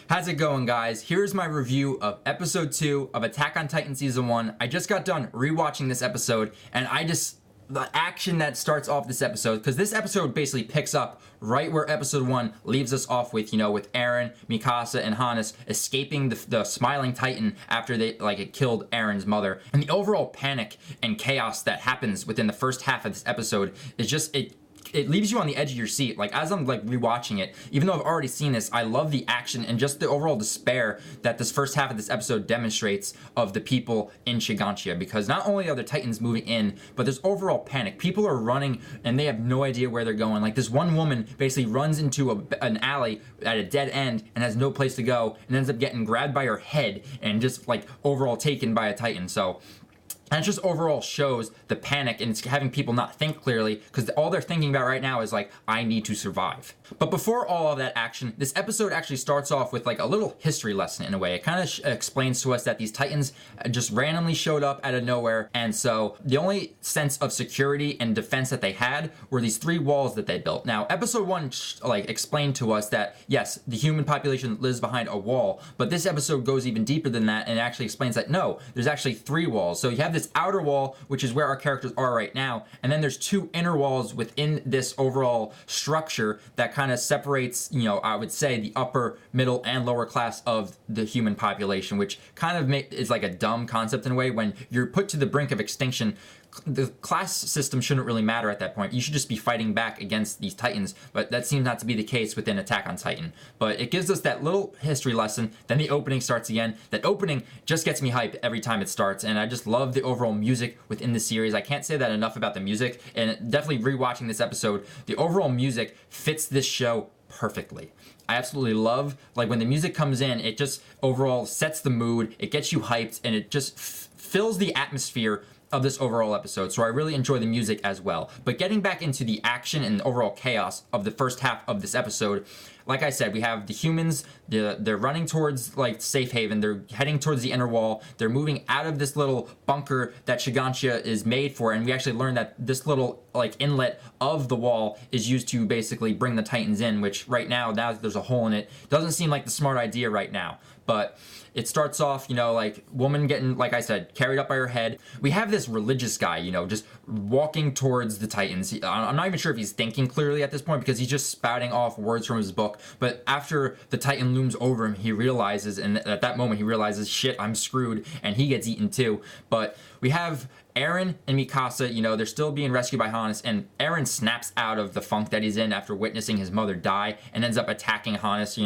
How's it going, guys? Here's my review of episode 2 of Attack on Titan season 1. I just got done rewatching this episode, and the action that starts off this episode, because this episode basically picks up right where episode 1 leaves us off with, with Eren, Mikasa, and Hannes escaping the Smiling Titan after it killed Eren's mother. And the overall panic and chaos that happens within the first half of this episode is just, it leaves you on the edge of your seat. As I'm rewatching it, even though I've already seen this, I love the action and just the overall despair that this first half of this episode demonstrates of the people in Shiganshia, because not only are the Titans moving in, but there's overall panic. People are running and they have no idea where they're going. This one woman basically runs into an alley at a dead end and has no place to go and ends up getting grabbed by her head and just overall taken by a Titan. And it just overall shows the panic, and it's having people not think clearly, because all they're thinking about right now is I need to survive. But before all of that action, this episode actually starts off with a little history lesson in a way. It kind of explains to us that these Titans just randomly showed up out of nowhere, and so the only sense of security and defense that they had were these 3 walls that they built. Now, episode 1 explained to us that yes, the human population lives behind a wall, but this episode goes even deeper than that and actually explains that no, there's actually 3 walls. So you have this outer wall, which is where our characters are right now, and then there's 2 inner walls within this overall structure that kind of separates, I would say, the upper, middle, and lower class of the human population, which kind of is a dumb concept in a way. When you're put to the brink of extinction, the class system shouldn't really matter at that point. You should just be fighting back against these Titans, but that seems not to be the case within Attack on Titan. But it gives us that little history lesson, then the opening starts again. That opening just gets me hyped every time it starts, and I just love the overall music within the series. I can't say that enough about the music, and definitely rewatching this episode, the overall music fits this show perfectly. I absolutely love, when the music comes in, it just overall sets the mood, it gets you hyped, and it just fills the atmosphere of this overall episode, so I really enjoy the music as well. But getting back into the action and overall chaos of the first half of this episode, like I said, we have the humans, they're running towards safe haven, they're heading towards the inner wall, they're moving out of this little bunker that Shiganshia is made for, and we actually learn that this little inlet of the wall is used to basically bring the Titans in, which right now that there's a hole in it, doesn't seem like the smart idea right now. But it starts off, woman getting, like I said, carried up by her head. We have this religious guy, just walking towards the Titans. I'm not even sure if he's thinking clearly at this point, because he's just spouting off words from his book. But after the Titan looms over him, he realizes, and at that moment he realizes, shit, I'm screwed, and he gets eaten too. But we have Eren and Mikasa, they're still being rescued by Hannes, and Eren snaps out of the funk that he's in after witnessing his mother die, and ends up attacking Hannes,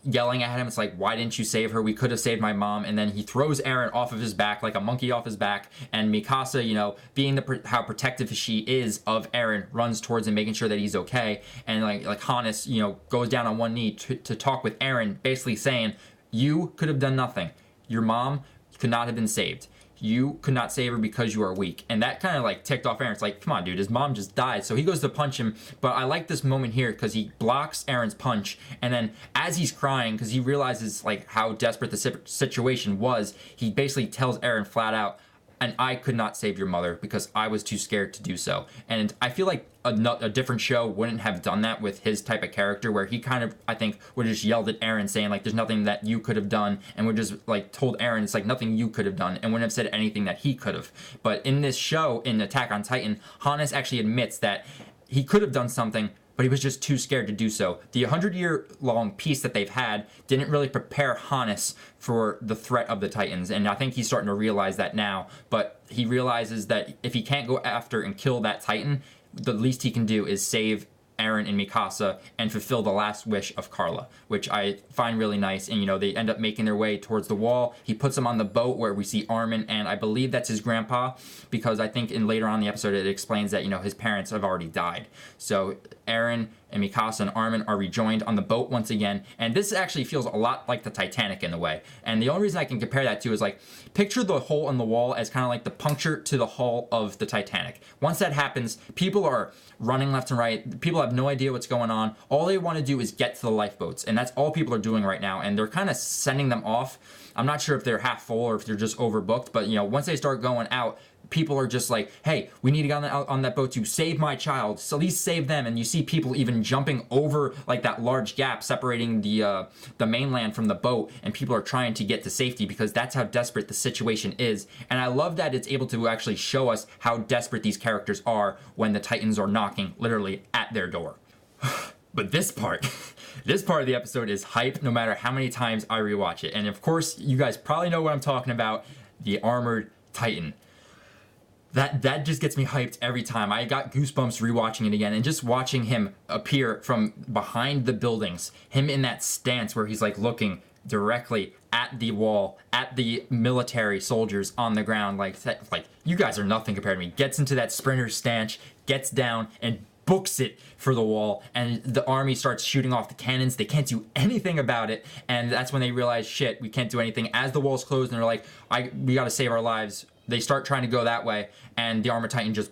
yelling at him. It's why didn't you save her? We could have saved my mom. And then he throws Eren off of his back like a monkey off his back. And Mikasa, being how protective she is of Eren, runs towards him, making sure that he's okay. And Hannes, goes down on one knee to talk with Eren, basically saying, you could have done nothing. Your mom could not have been saved. You could not save her because you are weak. And that kind of ticked off Eren. It's come on, dude, his mom just died. So he goes to punch him. But I like this moment here because he blocks Eren's punch. And then as he's crying, because he realizes how desperate the situation was, he basically tells Eren flat out, and I could not save your mother because I was too scared to do so. And I feel like a different show wouldn't have done that with his type of character, where he kind of, I think, would have just yelled at Eren saying, there's nothing that you could have done, and would just, told Eren it's nothing you could have done, and wouldn't have said anything that he could have. But in this show, in Attack on Titan, Hannes actually admits that he could have done something, but he was just too scared to do so. The 100-year-long peace that they've had didn't really prepare Hannes for the threat of the Titans, and I think he's starting to realize that now. But he realizes that if he can't go after and kill that Titan, the least he can do is save Eren and Mikasa and fulfill the last wish of Carla, which I find really nice. And they end up making their way towards the wall. He puts them on the boat where we see Armin, and I believe that's his grandpa, because I think later on in the episode it explains that his parents have already died. So Eren and Mikasa and Armin are rejoined on the boat once again, and this actually feels a lot like the Titanic in a way. And the only reason I can compare that to is picture the hole in the wall as kind of the puncture to the hull of the Titanic. Once that happens, people are running left and right. People have no idea what's going on. All they want to do is get to the lifeboats, and that's all people are doing right now, and they're kind of sending them off. I'm not sure if they're half full or if they're just overbooked, but once they start going out, people are just like, hey, we need to get on that boat to save my child, so at least save them. And you see people even jumping over like that large gap separating the mainland from the boat, and people are trying to get to safety because that's how desperate the situation is. And I love that it's able to actually show us how desperate these characters are when the Titans are knocking literally at their door. But this part of the episode is hype no matter how many times I rewatch it. And of course, you guys probably know what I'm talking about, the Armored Titan. That just gets me hyped every time. I got goosebumps rewatching it again, and just watching him appear from behind the buildings, him in that stance where he's like looking directly at the wall, at the military soldiers on the ground, like you guys are nothing compared to me. Gets into that sprinter stance, gets down, and books it for the wall, and the army starts shooting off the cannons. They can't do anything about it, and that's when they realize, shit, we can't do anything. As the wall's closed, and they're like, we gotta save our lives. They start trying to go that way, and the Armored Titan just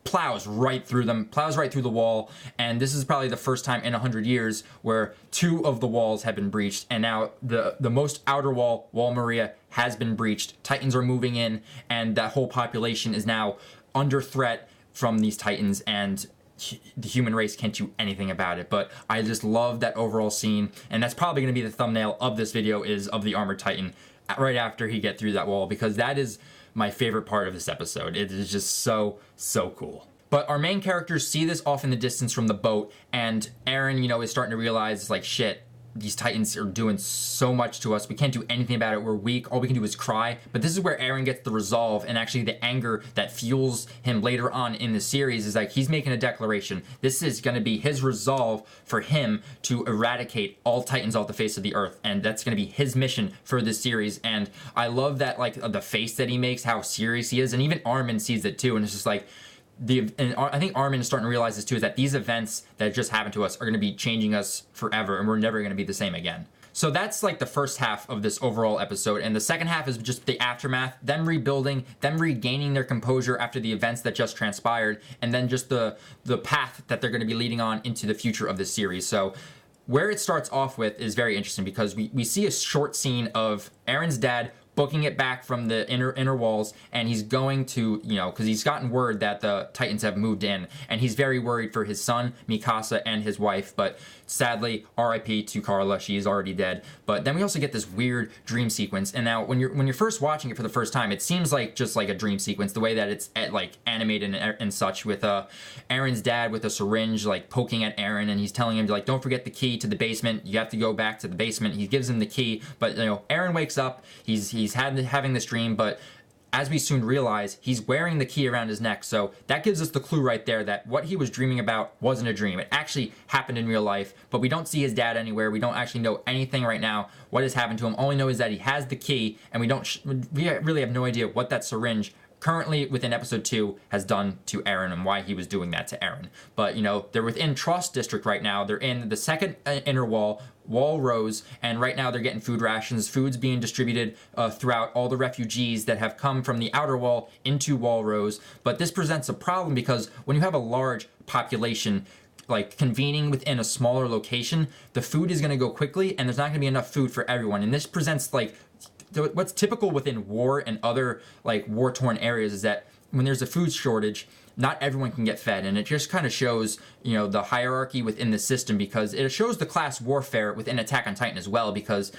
plows right through them, plows right through the wall. And this is probably the first time in 100 years where 2 of the walls have been breached, and now the most outer wall, Wall Maria, has been breached. Titans are moving in, and that whole population is now under threat from these Titans, and the human race can't do anything about it. But I just love that overall scene, and that's probably going to be the thumbnail of this video, is of the Armored Titan right after he get through that wall, because that is my favorite part of this episode. It is just so cool. But our main characters see this off in the distance from the boat, and Eren, is starting to realize, like, shit, these Titans are doing so much to us. We can't do anything about it. We're weak. All we can do is cry. But this is where Eren gets the resolve, and actually the anger that fuels him later on in the series is like he's making a declaration. This is going to be his resolve for him to eradicate all Titans off the face of the earth, and that's going to be his mission for this series. And I love that, like, the face that he makes, how serious he is, and even Armin sees it too, and it's just like, and I think Armin is starting to realize this too, is that these events that just happened to us are going to be changing us forever, and we're never going to be the same again. So that's like the first half of this overall episode, and the second half is just the aftermath, them rebuilding, them regaining their composure after the events that just transpired, and then just the path that they're going to be leading on into the future of this series. So where it starts off with is very interesting, because we see a short scene of Eren's dad booking it back from the inner walls, and he's going to, because he's gotten word that the Titans have moved in, and he's very worried for his son, Mikasa, and his wife. But sadly, RIP to Carla, she is already dead. But then we also get this weird dream sequence, and now when you're first watching it for the first time, it seems like just like a dream sequence, the way that it's like animated and such, with Eren's dad with a syringe like poking at Eren, and he's telling him to, like, don't forget the key to the basement, you have to go back to the basement. He gives him the key, but Eren wakes up, he's having this dream, but as we soon realize, he's wearing the key around his neck. So that gives us the clue right there that what he was dreaming about wasn't a dream. It actually happened in real life, but we don't see his dad anywhere. We don't actually know anything right now what has happened to him. All we know is that he has the key, and we really have no idea what that syringe currently within episode 2 has done to Eren, and why he was doing that to Eren. But they're within Trost District right now. They're in the second inner wall, Wall Rose, and right now they're getting food rations. Food's being distributed throughout all the refugees that have come from the outer wall into Wall Rose. But this presents a problem, because when you have a large population like convening within a smaller location, the food is going to go quickly, and there's not going to be enough food for everyone. And this presents like what's typical within war and other like war-torn areas, is that when there's a food shortage, not everyone can get fed. And it just kind of shows, the hierarchy within the system, because it shows the class warfare within Attack on Titan as well, because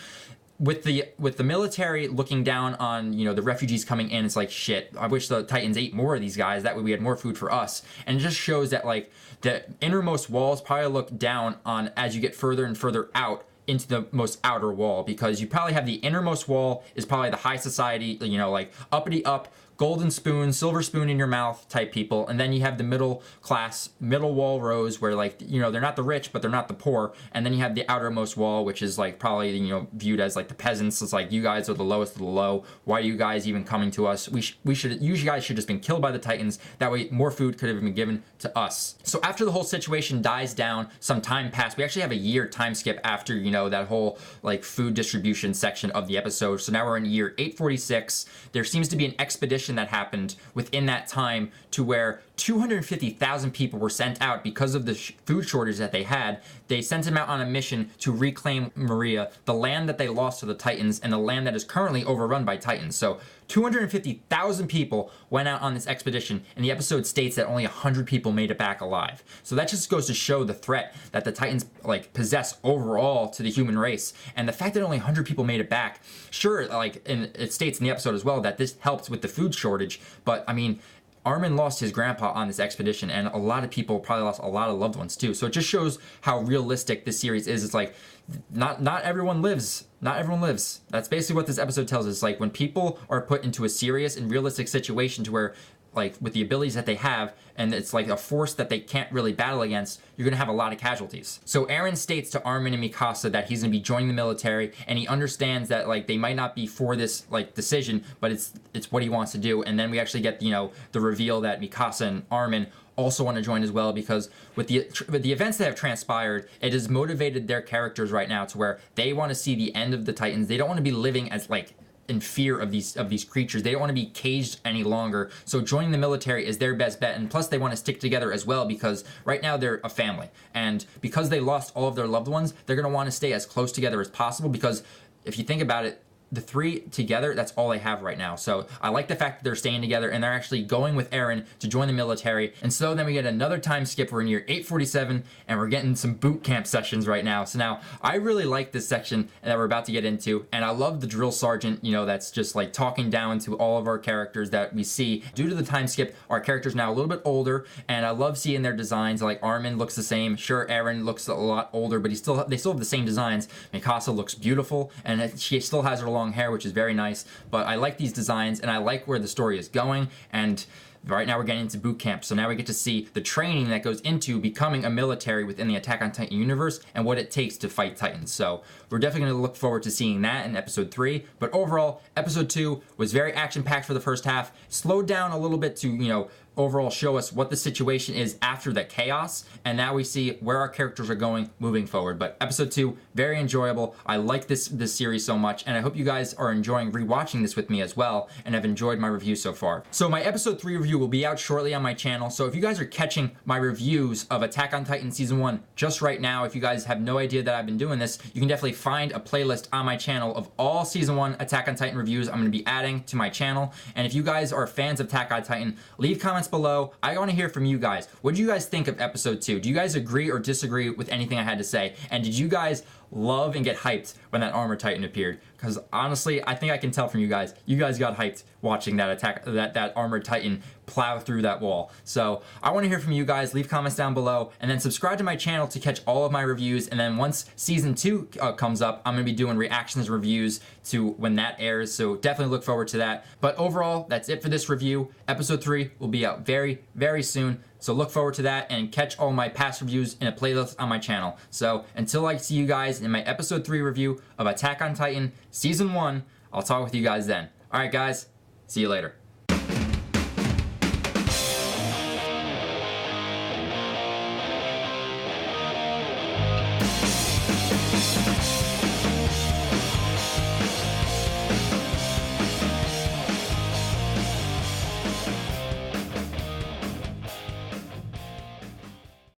with the military looking down on, the refugees coming in, it's like, shit, I wish the Titans ate more of these guys, that way we had more food for us. And it just shows that, like, the innermost walls probably look down on as you get further and further out into the most outer wall, because you probably have the innermost wall is probably the high society, like uppity up, golden spoon, silver spoon in your mouth type people, and then you have the middle class, middle wall rows, where, like, they're not the rich, but they're not the poor, and then you have the outermost wall, which is like probably, viewed as like the peasants. It's like, you guys are the lowest of the low. Why are you guys even coming to us? You guys should just been killed by the Titans. That way more food could have been given to us. So after the whole situation dies down, some time passed. We actually have a year time skip after, that whole like food distribution section of the episode. So now we're in year 846. There seems to be an expedition that happened within that time, to where 250,000 people were sent out because of the food shortage that they had. They sent them out on a mission to reclaim Maria, the land that they lost to the Titans and the land that is currently overrun by Titans. So 250,000 people went out on this expedition, and the episode states that only 100 people made it back alive. So that just goes to show the threat that the Titans possess overall to the human race, and the fact that only 100 people made it back. Sure, and it states in the episode as well that this helped with the food shortage, but I mean, Armin lost his grandpa on this expedition, and a lot of people probably lost a lot of loved ones too. So it just shows how realistic this series is. It's like not everyone lives. Not everyone lives. That's basically what this episode tells us. Like, when people are put into a serious and realistic situation to where, like, with the abilities that they have, and it's like a force that they can't really battle against, you're gonna have a lot of casualties. So Eren states to Armin and Mikasa that he's gonna be joining the military, and he understands that, like, they might not be for this, like, decision, but it's what he wants to do. And then we actually get, you know, the reveal that Mikasa and Armin also want to join as well, because with the events that have transpired, it has motivated their characters right now to where they want to see the end of the Titans. They don't want to be living as, like, in fear of these creatures. They don't want to be caged any longer. So joining the military is their best bet, and plus they want to stick together as well, because right now they're a family, and because they lost all of their loved ones, they're going to want to stay as close together as possible, because if you think about it, the three together, that's all they have right now. So I like the fact that they're staying together and they're actually going with Eren to join the military. And so then we get another time skip. We're in year 847 and we're getting some boot camp sessions right now. So now I really like this section that we're about to get into, and I love the drill sergeant, you know, that's just like talking down to all of our characters that we see. Due to the time skip, our characters now a little bit older, and I love seeing their designs. Like, Armin looks the same. Sure, Eren looks a lot older, but they still have the same designs. Mikasa looks beautiful, and she still has her long hair, which is very nice. But I like these designs, and I like where the story is going. And right now we're getting into boot camp, so now we get to see the training that goes into becoming a military within the Attack on Titan universe and what it takes to fight Titans. So we're definitely going to look forward to seeing that in episode 3. But overall, episode 2 was very action-packed for the first half, slowed down a little bit to, you know, overall show us what the situation is after the chaos, and now we see where our characters are going moving forward. But episode 2, very enjoyable. I like this series so much, and I hope you guys are enjoying rewatching this with me as well and have enjoyed my review so far. So my episode 3 review will be out shortly on my channel, so if you guys are catching my reviews of Attack on Titan season 1 just right now, if you guys have no idea that I've been doing this, you can definitely find a playlist on my channel of all season 1 Attack on Titan reviews I'm going to be adding to my channel. And if you guys are fans of Attack on Titan, leave comments below. I want to hear from you guys. What do you guys think of episode 2? Do you guys agree or disagree with anything I had to say? And did you guys love and get hyped when that armor titan appeared? Because honestly, I think I can tell from you guys got hyped watching that armored titan plow through that wall. So I want to hear from you guys. Leave comments down below, and then subscribe to my channel to catch all of my reviews. And then once season 2 comes up, I'm going to be doing reactions reviews to when that airs, so definitely look forward to that. But overall, that's it for this review. Episode 3 will be out very, very soon, so look forward to that and catch all my past reviews in a playlist on my channel. So until I see you guys in my episode 3 review of Attack on Titan season 1, I'll talk with you guys then. Alright guys, see you later.